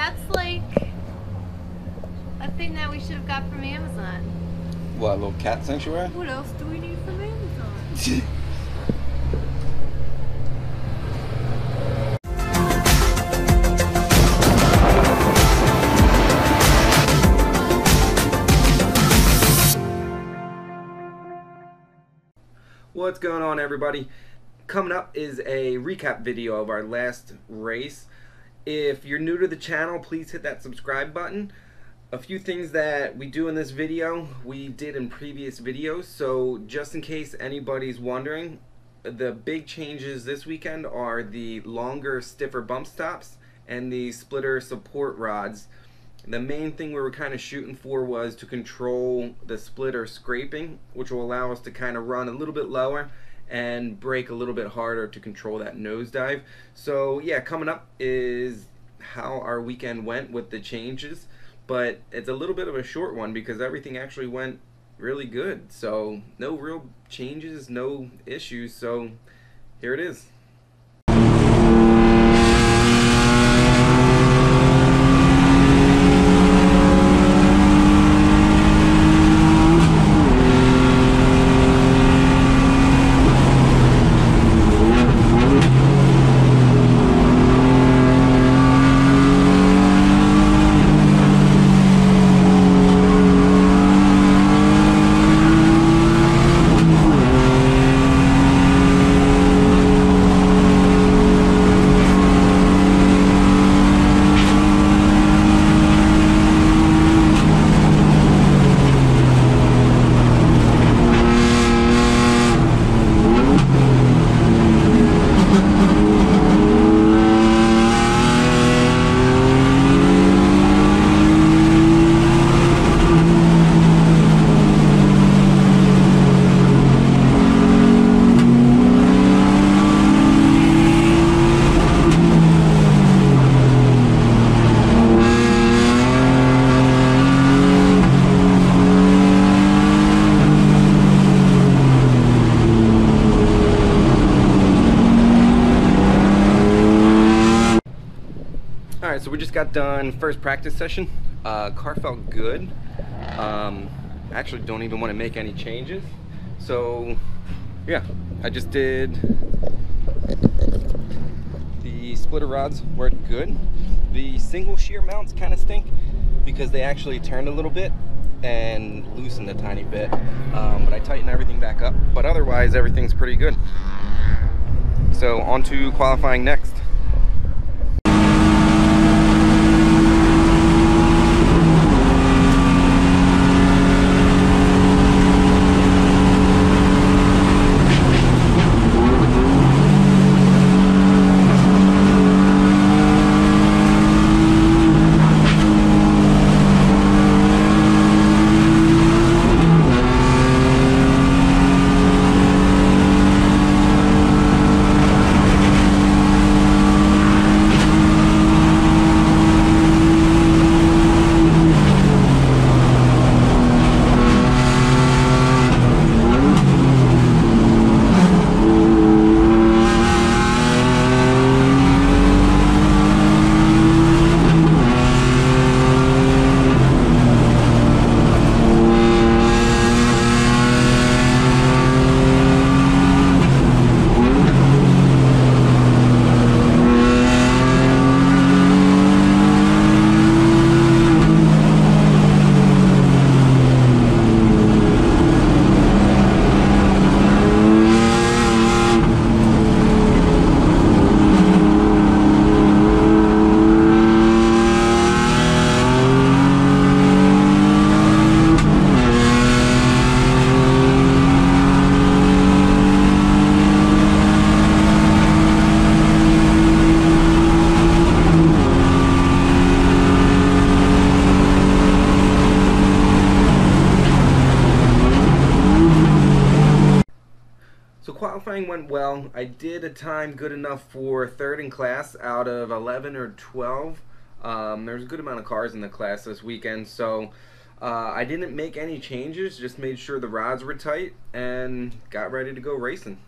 That's like a thing that we should have got from Amazon. What, a little cat sanctuary? What else do we need from Amazon? What's going on, everybody? Coming up is a recap video of our last race. If you're new to the channel, please hit that subscribe button. A few things that we do in this video we did in previous videos, so just in case anybody's wondering, the big changes this weekend are the longer, stiffer bump stops and the splitter support rods. The main thing we were kind of shooting for was to control the splitter scraping, which will allow us to kind of run a little bit lower and brake a little bit harder to control that nosedive. So yeah, coming up is how our weekend went with the changes, but it's a little bit of a short one because everything actually went really good. So no real changes, no issues, so here it is. Alright, so we just got done first practice session. Car felt good. Actually don't even want to make any changes. So yeah, I just did the splitter rods, worked good. The single shear mounts kind of stink because they actually turned a little bit and loosened a tiny bit. But I tightened everything back up. But otherwise everything's pretty good. So on to qualifying next. Qualifying went well. I did a time good enough for third in class out of 11 or 12. There's a good amount of cars in the class this weekend, so I didn't make any changes, just made sure the rods were tight and got ready to go racing.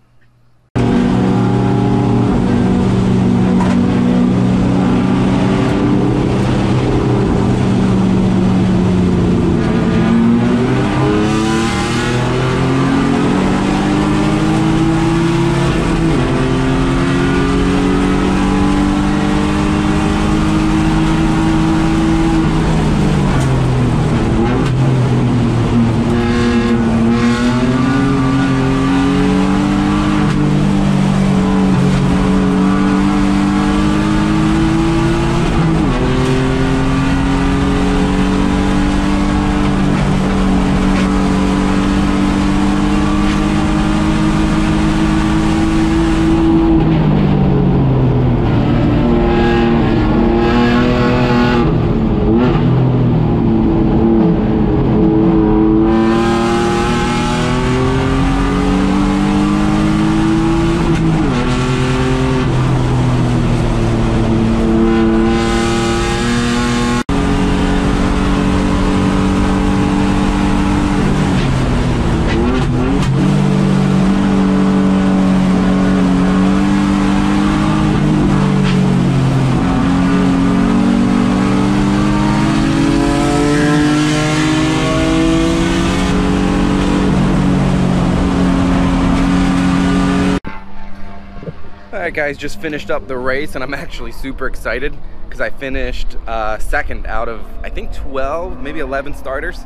Alright guys, just finished up the race and I'm actually super excited because I finished second out of I think 12, maybe 11 starters.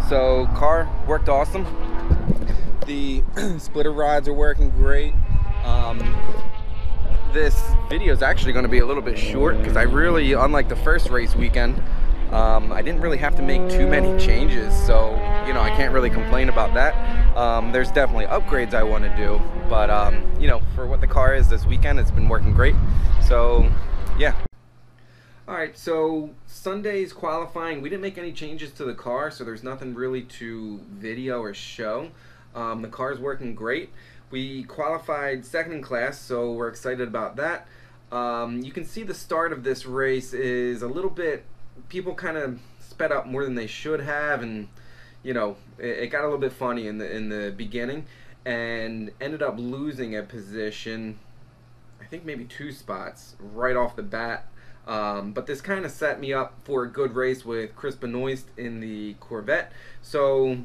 So car worked awesome. The splitter rods are working great. This video is actually going to be a little bit short because I really, unlike the first race weekend, I didn't really have to make too many changes, so you know I can't really complain about that. There's definitely upgrades I want to do, but you know, for what the car is this weekend, it's been working great. So yeah. Alright, so Sunday's qualifying, we didn't make any changes to the car, so there's nothing really to video or show. The car's working great. We qualified second in class, so we're excited about that. You can see the start of this race is a little bit, people kind of sped up more than they should have, and you know, it got a little bit funny in the beginning, and ended up losing a position, I think maybe 2 spots right off the bat. But this kind of set me up for a good race with Chris Benoist in the Corvette. So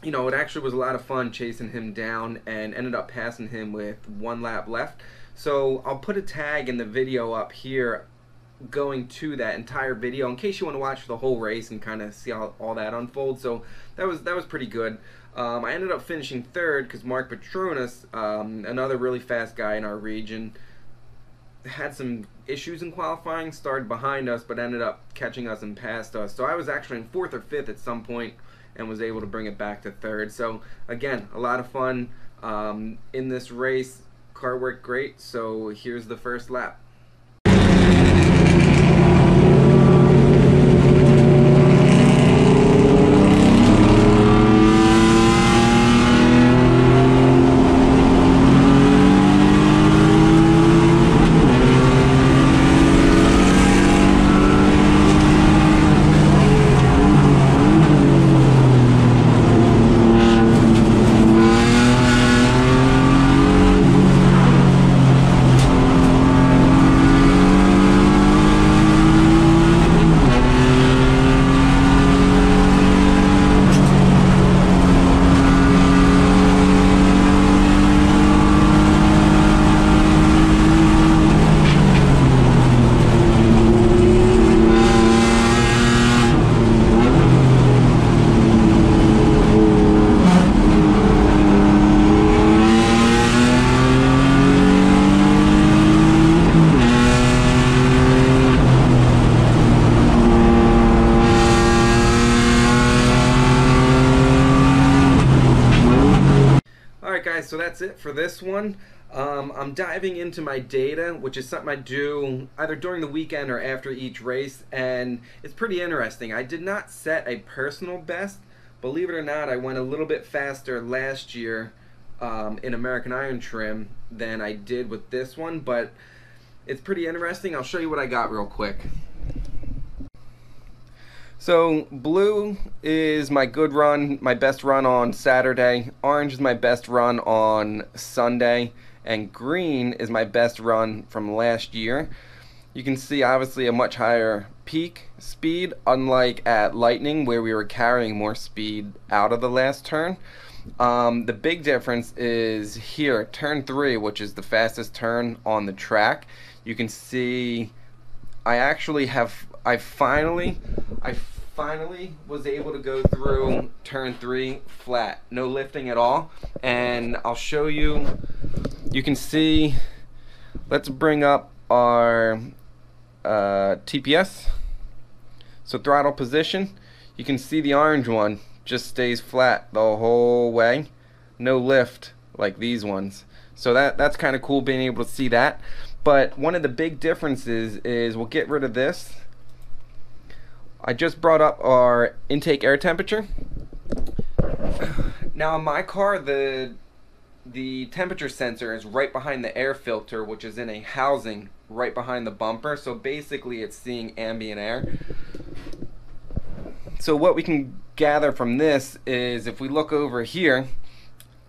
you know, it actually was a lot of fun chasing him down and ended up passing him with 1 lap left. So I'll put a tag in the video up here going to that entire video in case you want to watch the whole race and kind of see how all that unfolds. So that was pretty good. I ended up finishing third because Mark Petronas, another really fast guy in our region, had some issues in qualifying, started behind us but ended up catching us and passed us. So I was actually in 4th or 5th at some point and was able to bring it back to 3rd. So again, a lot of fun in this race. Car worked great, so here's the first lap. So that's it for this one. I'm diving into my data, which is something I do either during the weekend or after each race, and it's pretty interesting. I did not set a personal best. Believe it or not, I went a little bit faster last year in American Iron trim than I did with this one, but it's pretty interesting. I'll show you what I got real quick. So blue is my good run, my best run on Saturday. Orange is my best run on Sunday. And green is my best run from last year. You can see obviously a much higher peak speed, unlike at Lightning where we were carrying more speed out of the last turn. The big difference is here, turn 3, which is the fastest turn on the track. You can see I finally was able to go through turn 3 flat, no lifting at all. And I'll show you, you can see, let's bring up our TPS. So throttle position, you can see the orange one just stays flat the whole way, no lift like these ones. So that's kind of cool being able to see that. But one of the big differences is, we'll get rid of this. I just brought up our intake air temperature. Now in my car, the temperature sensor is right behind the air filter, which is in a housing right behind the bumper. So basically it's seeing ambient air. So what we can gather from this is, if we look over here,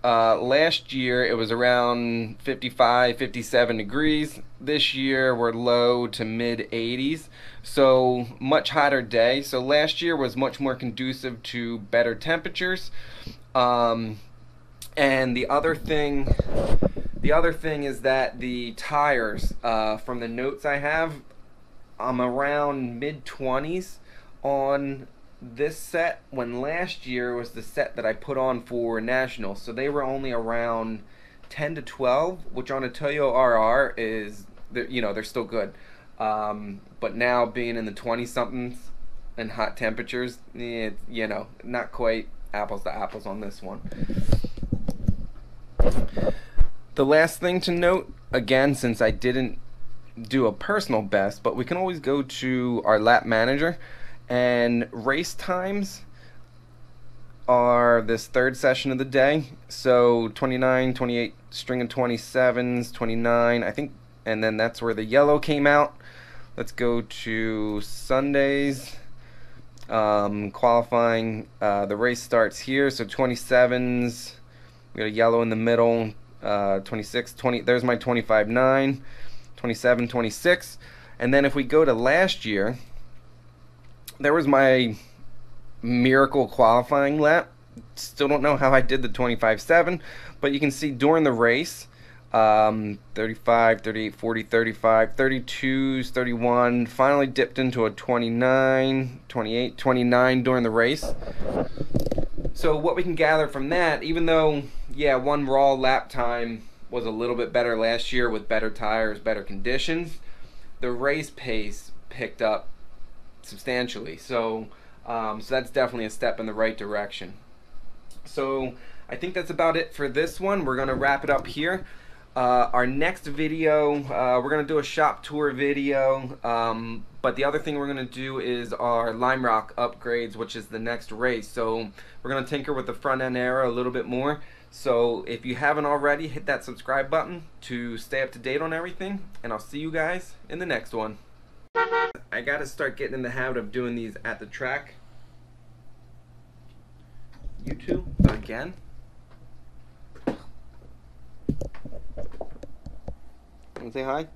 last year it was around 55, 57 degrees. This year we're low to mid 80s, so much hotter day. So last year was much more conducive to better temperatures. And the other thing is that the tires, from the notes I have, I'm around mid-20s on this set, when last year was the set that I put on for Nationals. So they were only around 10 to 12, which on a Toyo RR is, they're still good. But now being in the 20-somethings and hot temperatures, not quite apples to apples on this one. The last thing to note, again, since I didn't do a personal best, but we can always go to our lap manager, and race times are this third session of the day. So 29, 28, string of 27s, 29, I think, and then that's where the yellow came out. Let's go to Sundays. Qualifying, the race starts here, so 27s, we got a yellow in the middle, 26, 20, there's my 25.9, 27, 26, and then if we go to last year, there was my miracle qualifying lap. Still don't know how I did the 25.7, but you can see during the race, 35, 38, 40, 35, 32s, 31, finally dipped into a 29, 28, 29 during the race. So what we can gather from that, even though, yeah, one raw lap time was a little bit better last year with better tires, better conditions, the race pace picked up substantially. So that's definitely a step in the right direction. So I think that's about it for this one. We're going to wrap it up here. Our next video, we're going to do a shop tour video, but the other thing we're going to do is our Lime Rock upgrades, which is the next race. So we're going to tinker with the front end Aero a little bit more. So if you haven't already, hit that subscribe button to stay up to date on everything, and I'll see you guys in the next one. I got to start getting in the habit of doing these at the track. You two, again. Want to say hi?